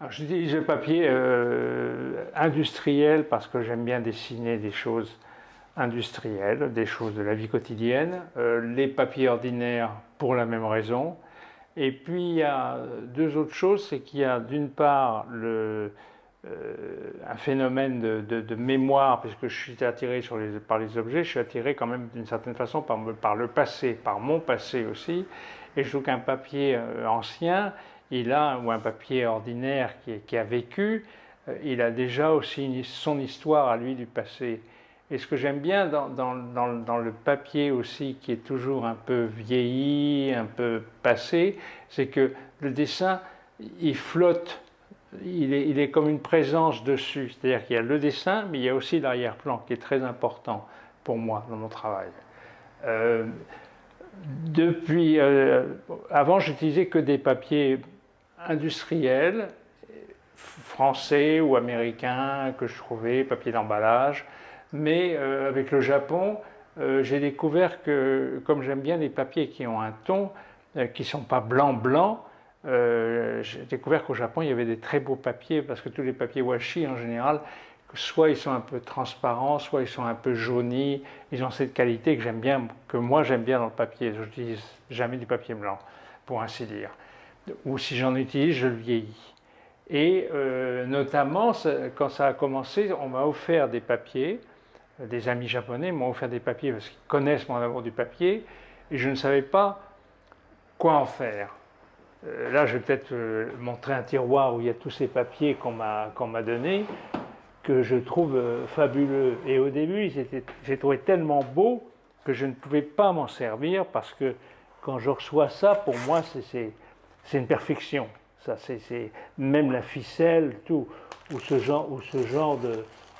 Alors, j'utilise le papier industriel parce que j'aime bien dessiner des choses industrielles, des choses de la vie quotidienne. Les papiers ordinaires pour la même raison. Et puis il y a deux autres choses, c'est qu'il y a d'une part un phénomène de mémoire, puisque je suis attiré par les objets, je suis attiré quand même d'une certaine façon par le passé, par mon passé aussi. Et je trouve qu'un papier ancien, ou un papier ordinaire qui a vécu, il a déjà aussi son histoire à lui du passé. Et ce que j'aime bien dans le papier aussi, qui est toujours un peu vieilli, un peu passé, c'est que le dessin, il flotte, il est comme une présence dessus. C'est-à-dire qu'il y a le dessin, mais il y a aussi l'arrière-plan, qui est très important pour moi dans mon travail. Euh, Avant, j'utilisais que des papiers industriels, français ou américains, que je trouvais, papier d'emballage. Mais avec le Japon, j'ai découvert que, comme j'aime bien les papiers qui ont un ton, qui ne sont pas blanc-blanc, j'ai découvert qu'au Japon, il y avait des très beaux papiers, parce que tous les papiers washi, en général, soit ils sont un peu transparents, soit ils sont un peu jaunis. Ils ont cette qualité que j'aime bien, que moi j'aime bien dans le papier. Je n'utilise jamais du papier blanc, pour ainsi dire. Ou si j'en utilise, je le vieillis. Et notamment, quand ça a commencé, on m'a offert des papiers. Des amis japonais m'ont offert des papiers parce qu'ils connaissent mon amour du papier. Et je ne savais pas quoi en faire. Là, je vais peut-être montrer un tiroir où il y a tous ces papiers qu'on m'a donnés, que je trouve fabuleux. Et au début, j'ai trouvé tellement beau que je ne pouvais pas m'en servir parce que quand je reçois ça, pour moi, c'est une perfection. Ça, même la ficelle, tout, ou ce genre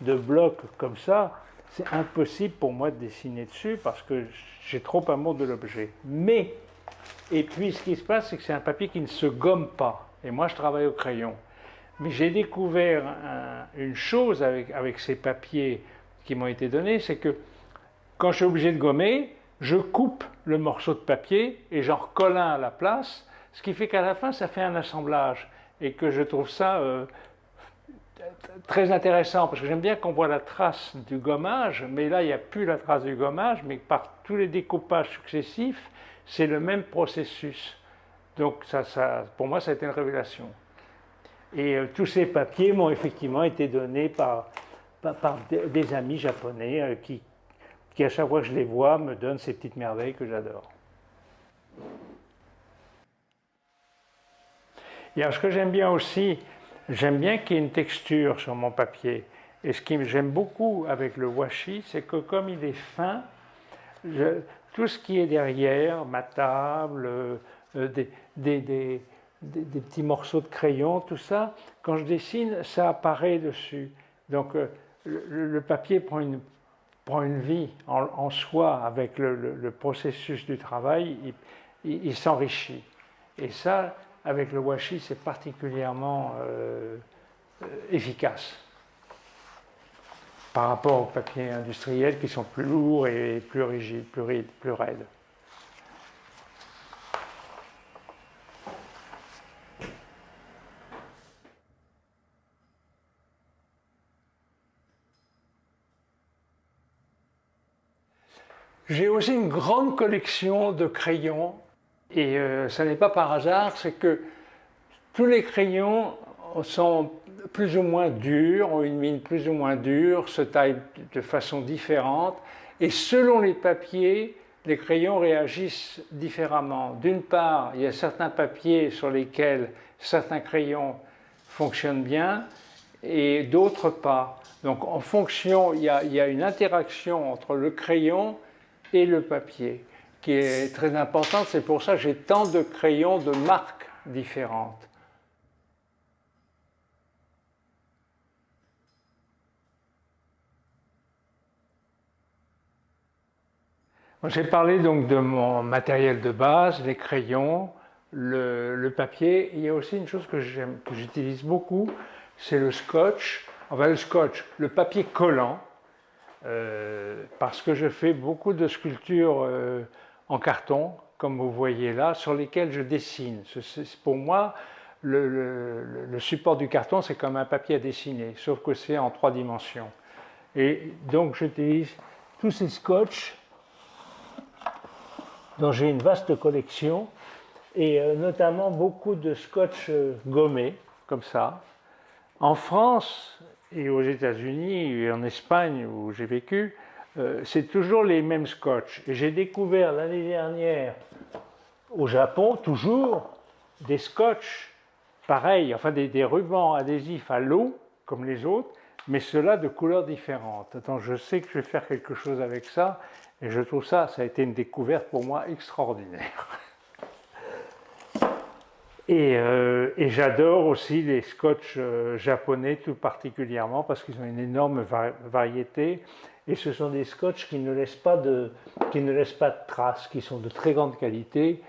de bloc comme ça, c'est impossible pour moi de dessiner dessus parce que j'ai trop amour de l'objet. Et puis ce qui se passe, c'est que c'est un papier qui ne se gomme pas. Et moi, je travaille au crayon. Mais j'ai découvert une chose avec ces papiers qui m'ont été donnés, c'est que quand je suis obligé de gommer, je coupe le morceau de papier et j'en recolle un à la place, ce qui fait qu'à la fin, ça fait un assemblage. Et que je trouve ça très intéressant, parce que j'aime bien qu'on voit la trace du gommage, mais là, il n'y a plus la trace du gommage, mais par tous les découpages successifs, c'est le même processus. Donc, pour moi, ça a été une révélation. Et tous ces papiers m'ont effectivement été donnés par des amis japonais qui, à chaque fois que je les vois, me donnent ces petites merveilles que j'adore. Et alors, ce que j'aime bien aussi, j'aime bien qu'il y ait une texture sur mon papier. Et ce que j'aime beaucoup avec le washi, c'est que comme il est fin, tout ce qui est derrière, ma table, des petits morceaux de crayon, tout ça, quand je dessine, ça apparaît dessus. Donc le papier prend une vie en soi avec le processus du travail, il s'enrichit. Et ça, avec le washi, c'est particulièrement efficace par rapport aux papiers industriels qui sont plus lourds et plus rigides, plus raides. J'ai aussi une grande collection de crayons, et ça n'est pas par hasard, c'est que tous les crayons sont plus ou moins durs, ont une mine plus ou moins dure, se taillent de façon différente, et selon les papiers, les crayons réagissent différemment. D'une part, il y a certains papiers sur lesquels certains crayons fonctionnent bien, et d'autres pas. Donc en fonction, il y a une interaction entre le crayon et le papier, qui est très importante. C'est pour ça que j'ai tant de crayons de marques différentes. J'ai parlé donc de mon matériel de base, les crayons, le papier. Il y a aussi une chose que j'utilise beaucoup, c'est le scotch. Enfin le scotch, le papier collant. Parce que je fais beaucoup de sculptures en carton, comme vous voyez là, sur lesquelles je dessine. Pour moi, le support du carton, c'est comme un papier à dessiner, sauf que c'est en 3 dimensions. Et donc j'utilise tous ces scotch dont j'ai une vaste collection, et notamment beaucoup de scotch gommé, comme ça. En France et aux États-Unis et en Espagne où j'ai vécu, c'est toujours les mêmes scotch. Et j'ai découvert l'année dernière au Japon, toujours, des scotch pareils, enfin des rubans adhésifs à l'eau, comme les autres, mais ceux-là de couleurs différentes. Attends, je sais que je vais faire quelque chose avec ça, et je trouve ça a été une découverte pour moi extraordinaire. Et j'adore aussi les scotch japonais tout particulièrement parce qu'ils ont une énorme variété et ce sont des scotch qui ne laissent pas de traces, qui sont de très grande qualité.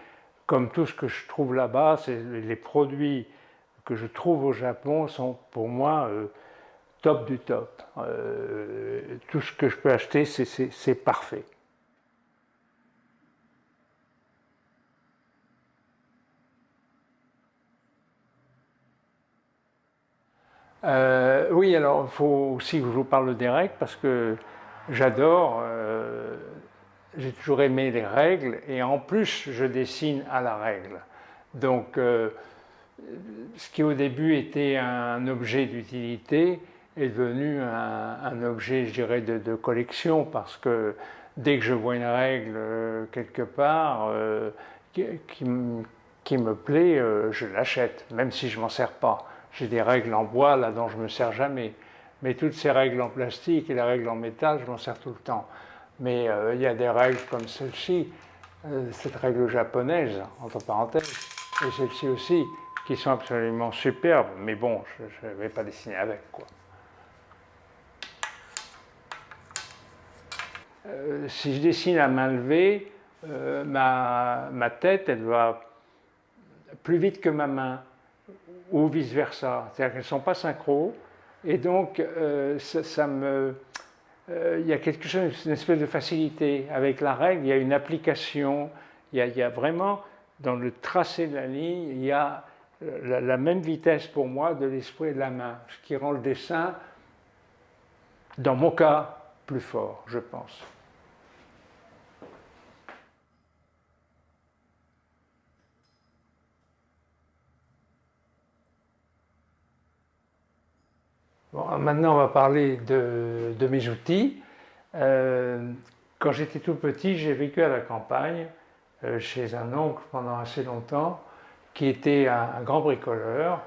Comme tout ce que je trouve là-bas, les produits que je trouve au Japon sont pour moi top du top. Tout ce que je peux acheter, c'est parfait. Oui, alors il faut aussi que je vous parle des règles parce que j'adore, j'ai toujours aimé les règles et en plus je dessine à la règle. Donc ce qui au début était un objet d'utilité est devenu un objet, je dirais, de collection parce que dès que je vois une règle quelque part qui me plaît, je l'achète, même si je ne m'en sers pas. J'ai des règles en bois là dont je ne me sers jamais. Mais toutes ces règles en plastique et les règles en métal, je m'en sers tout le temps. Mais il y a des règles comme celle-ci, cette règle japonaise, entre parenthèses, et celle-ci aussi, qui sont absolument superbes. Mais bon, je ne vais pas dessiner avec, quoi. Si je dessine à main levée, ma tête, elle va plus vite que ma main, ou vice-versa. C'est-à-dire qu'elles ne sont pas synchro, et donc il y a quelque chose, une espèce de facilité. Avec la règle, il y a une application, il y a vraiment, dans le tracé de la ligne, il y a la même vitesse pour moi de l'esprit et de la main, ce qui rend le dessin, dans mon cas, plus fort, je pense. Bon, maintenant, on va parler de mes outils. Quand j'étais tout petit, j'ai vécu à la campagne, chez un oncle pendant assez longtemps, qui était un grand bricoleur,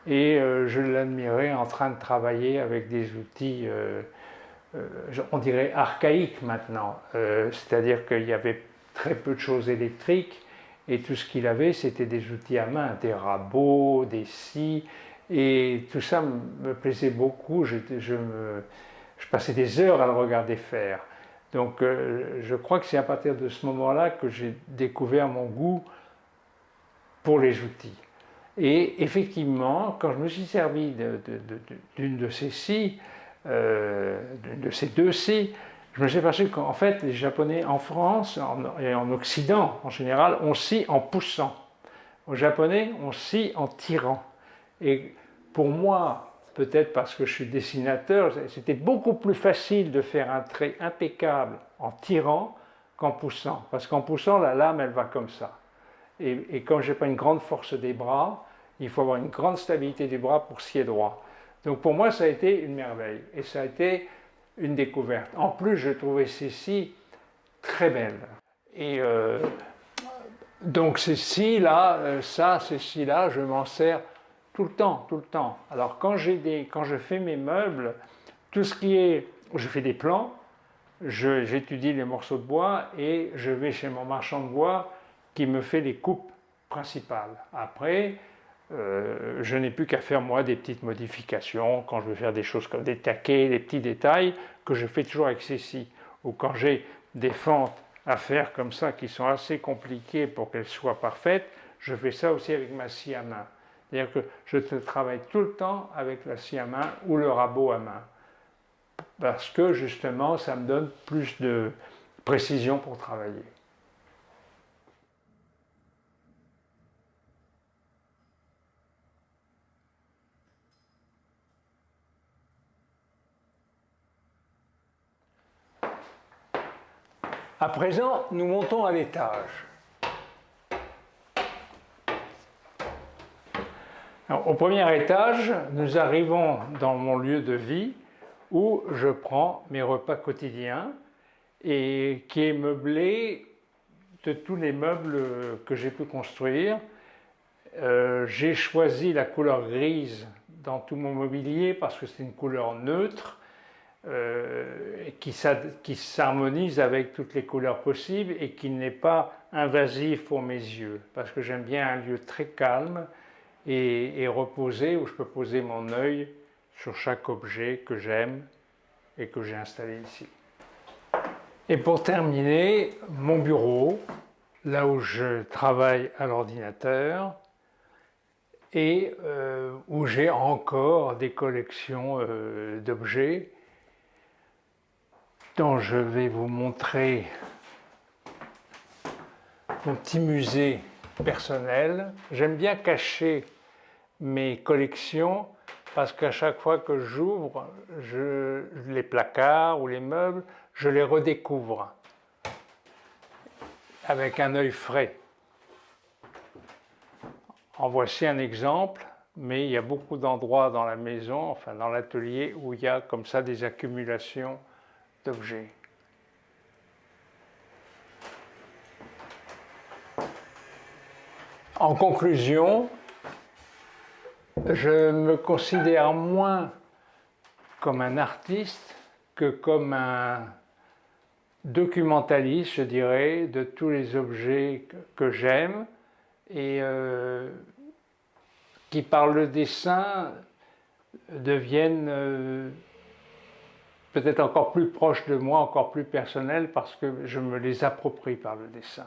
et je l'admirais en train de travailler avec des outils, on dirait archaïques maintenant, c'est-à-dire qu'il y avait très peu de choses électriques, et tout ce qu'il avait, c'était des outils à main, des rabots, des scies, et tout ça me plaisait beaucoup. Je passais des heures à le regarder faire. Donc je crois que c'est à partir de ce moment-là que j'ai découvert mon goût pour les outils. Et effectivement, quand je me suis servi d'une de ces scies, d'une de ces deux scies, je me suis aperçu qu'en fait, les Japonais en France et en Occident en général, on scie en poussant. Aux Japonais, on scie en tirant. Et pour moi, peut-être parce que je suis dessinateur, c'était beaucoup plus facile de faire un trait impeccable en tirant qu'en poussant. Parce qu'en poussant, la lame, elle va comme ça. Et comme je n'ai pas une grande force des bras, il faut avoir une grande stabilité du bras pour scier droit. Donc pour moi, ça a été une merveille. Et ça a été une découverte. En plus, je trouvais ces scies très belles. Et donc ces scies-là, ces scies-là, je m'en sers tout le temps, tout le temps. Alors quand je fais mes meubles, tout ce qui est, je fais des plans, j'étudie les morceaux de bois et je vais chez mon marchand de bois qui me fait les coupes principales. Après, je n'ai plus qu'à faire moi des petites modifications quand je veux faire des choses comme des taquets, des petits détails que je fais toujours avec ces scies. Ou quand j'ai des fentes à faire comme ça qui sont assez compliquées pour qu'elles soient parfaites, je fais ça aussi avec ma scie à main. C'est-à-dire que je travaille tout le temps avec la scie à main ou le rabot à main. Parce que justement, ça me donne plus de précision pour travailler. À présent, nous montons à l'étage. Au premier étage, nous arrivons dans mon lieu de vie où je prends mes repas quotidiens et qui est meublé de tous les meubles que j'ai pu construire. J'ai choisi la couleur grise dans tout mon mobilier parce que c'est une couleur neutre qui s'harmonise avec toutes les couleurs possibles et qui n'est pas invasif pour mes yeux, parce que j'aime bien un lieu très calme et reposé où je peux poser mon œil sur chaque objet que j'aime et que j'ai installé ici. Et pour terminer, mon bureau, là où je travaille à l'ordinateur et où j'ai encore des collections d'objets dont je vais vous montrer mon petit musée personnel. J'aime bien cacher mes collections parce qu'à chaque fois que j'ouvre les placards ou les meubles, je les redécouvre avec un œil frais. En voici un exemple, mais il y a beaucoup d'endroits dans la maison, enfin dans l'atelier, où il y a comme ça des accumulations d'objets. En conclusion, je me considère moins comme un artiste que comme un documentaliste, je dirais, de tous les objets que j'aime et qui, par le dessin, deviennent peut-être encore plus proches de moi, encore plus personnels, parce que je me les approprie par le dessin.